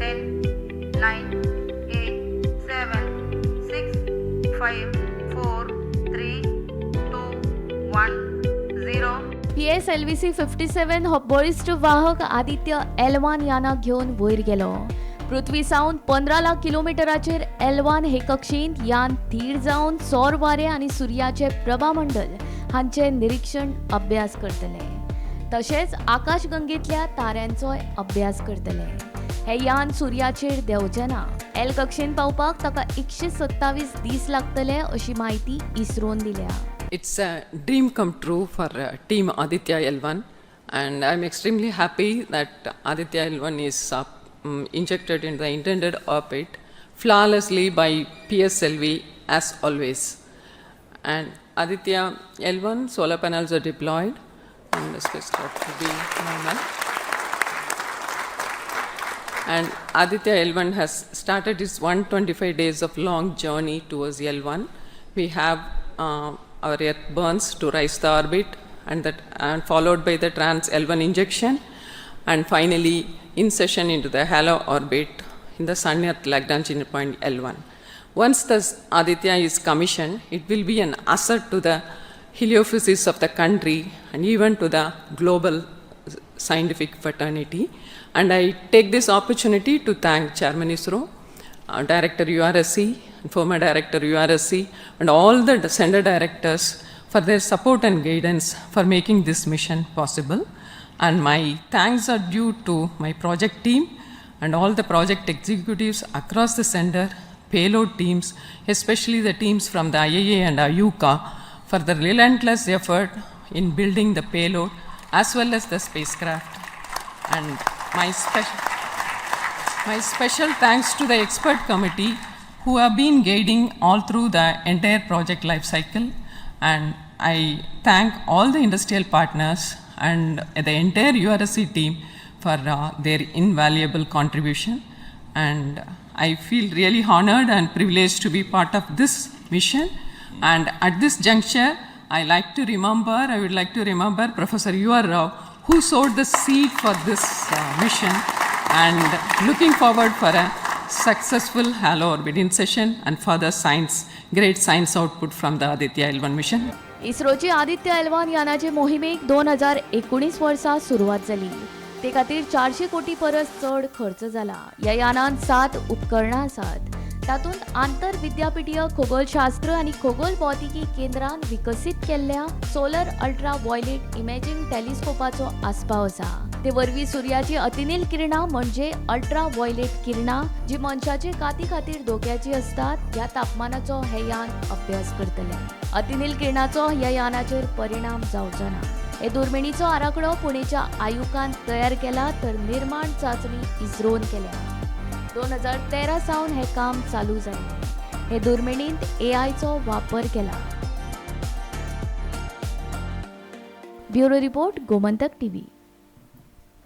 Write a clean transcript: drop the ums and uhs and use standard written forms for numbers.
10, 9, 8, 7, 6, 5, 4, 3, 2, 1, 0. PSLV 57 हो बळिश्ट वाहक आदित्य L-1 यानाक घेऊन वयर गेलो. पृथ्वी सावन 15 लाख किलोमीटराचेर L-1 हे कक्षेंत यान धीर जावन सौर वारे आनी सुर्याचे प्रभामंडल हांचे निरीक्षण अभ्यास करतले. तशेंच आकाशगंगेतल्या ताऱ्यांचोय अभ्यास करतले. हे यान सुर्याचेर देंवचेना. एल कक्षेंत पावपाक ताका 127 दीस लागतले अशी माहिती इस्रोन दिल्या. It's a dream come true for team Aditya L-1, and I'm extremely happy that Aditya L-1 is injected in the intended orbit flawlessly by PSLV as always. And Aditya L-1 solar panels are deployed and the spacecraft will be normal. And Aditya L-1 has started its 125 days of long journey towards L-1. We have our Earth burns to rise the orbit, and followed by the trans L1 injection, and finally insertion into the halo orbit in the Sun Earth Lagrange point L1. Once the Aditya is commissioned, it will be an asset to the heliophysics of the country and even to the global scientific fraternity. And I take this opportunity to thank Chairman ISRO, Director URSC, former Director URSC, and all the Center Directors for their support and guidance for making this mission possible. And my thanks are due to my project team and all the project executives across the center, payload teams, especially the teams from the IAA and IUCA, for the relentless effort in building the payload as well as the spacecraft. And my special thanks to the expert committee who have been guiding all through the entire project life cycle. And I thank all the industrial partners and the entire URSC team for their invaluable contribution. And I feel really honored and privileged to be part of this mission. And at this juncture, I would like to remember Professor U.R. Rao, who sowed the seed for this mission, and looking forward for a successful halo orbit insertion and further great science output from the Aditya L-1 mission. इस्रोची Aditya L-1 यानाचे मोहिमेक 2019 वर्सा सुरुवात जाली. ते खातीर 400 कोटी परस चड खर्च जाला. ह्या यानांत 7 उपकरणां आसात. तातूंत आंतर विद्यापीठीय खगोलशास्त्र आनी खगोल भौतिकी केंद्रान विकसीत केल्ल्या सोलर अल्ट्रा व्हायलेट इमेजिंग टेलिस्कोपाचो आस्पाव आसा. ते वरवीं सुर्याची अतिनील किरणां म्हणजे अल्ट्रा व्हायलेट किरणां जी मनशाचे काती खातीर धोक्याची असतात, ह्या तापमानाचो हे यान अभ्यास करतले. अतिनील किरणाचो ह्या यानाचेर परिणाम जावचो ना. हे दुर्बिणीचो आराखडो पुणेच्या आयुकान तयार केला तर निर्माण चाचणी इस्रोन केल्या. 2013 सावन हे काम चालू जाले. हे दुर्बिणींत AI चो वापर केला. Bureau report Gomantak TV.